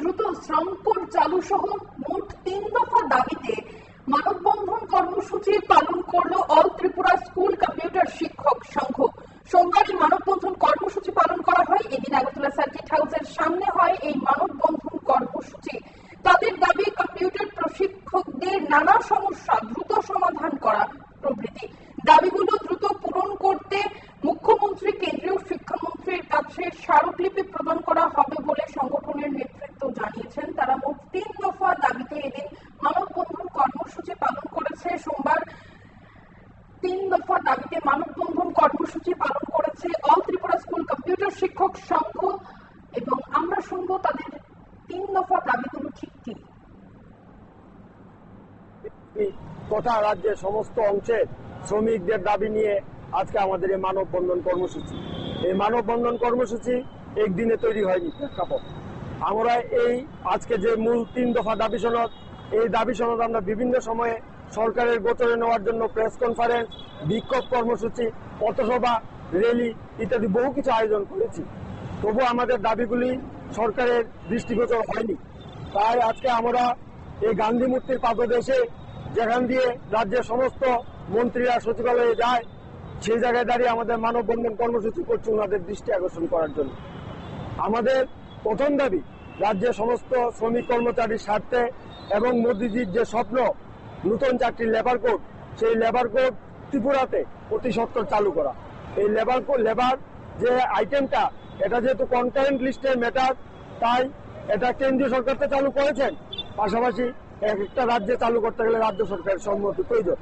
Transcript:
দ্রুত শ্রম কোড চালু সহ মোট 3 দফা দাবিতে মানববন্ধন কর্মসূচি পালন করলো অল ত্রিপুরা স্কুল কম্পিউটার শিক্ষক সংঘ। সোমবার এই মানববন্ধন কর্মসূচি পালন করা হয়। এদিন আগরতলা সার্কিট হাউসের সামনে হয় এই মানববন্ধন কর্মসূচি। তাদের দাবি কম্পিউটার প্রশিক্ষকদের নানা সমস্যা দ্রুত সমাধান করা প্রভৃতি। দাবিগুলো দ্রুত পূরণ করতে মুখ্যমন্ত্রী কেন্দ্রীয় শিক্ষামন্ত্রীর কাছে স্মারকলিপি প্রদান করা হবে বলে সংগঠনের নেতৃত্ব জানিয়েছেন। তারা মোট 3 দফা দাবিতে এদিন মানববন্ধন কর্মসূচি পালন করেছে। সোমবার 3 দফা দাবিতে মানববন্ধন কর্মসূচি পালন করেছে অল ত্রিপুরা স্কুল কম্পিউটার শিক্ষক সংঘ এবং আমরা শুনবো তাদের 3 দফা দাবিগুলো ঠিক কি। তথা রাজ্যের সমস্ত অংশের শ্রমিকদের দাবি নিয়ে আজকে আমাদের এই মানববন্ধন কর্মসূচি। এই মানববন্ধন কর্মসূচি একদিনে তৈরি হয়নি প্রেক্ষাপট। আমরা এই আজকে যে মূল 3 দফা দাবি সনদ, এই দাবি সনদ আমরা বিভিন্ন সময়ে সরকারের গোচরে নেওয়ার জন্য প্রেস কনফারেন্স, বিক্ষোভ কর্মসূচি, পথসভা, র্যালি ইত্যাদি বহু কিছু আয়োজন করেছি। তবু আমাদের দাবিগুলি সরকারের দৃষ্টিগোচর হয়নি। তাই আজকে আমরা এই গান্ধী মূর্তির পাদদেশে, যেখান দিয়ে রাজ্যের সমস্ত মন্ত্রীরা সচিবালয়ে যায়, সেই জায়গায় দাঁড়িয়ে আমাদের মানববন্ধন কর্মসূচি করছি ওনাদের দৃষ্টি আকর্ষণ করার জন্য। আমাদের প্রথম দাবি রাজ্যের সমস্ত শ্রমিক কর্মচারীর স্বার্থে এবং মোদিজির যে স্বপ্ন নতুন চাকরির লেবার কোড, সেই লেবার কোড ত্রিপুরাতে অতি সত্বর চালু করা। এই লেবার যে আইটেমটা, এটা যেহেতু কনকারেন্ট লিস্টের ম্যাটার, তাই এটা কেন্দ্রীয় সরকার তো চালু করেছেন, পাশাপাশি একটা রাজ্যে চালু করতে গেলে রাজ্য সরকারের সম্মতি প্রয়োজন।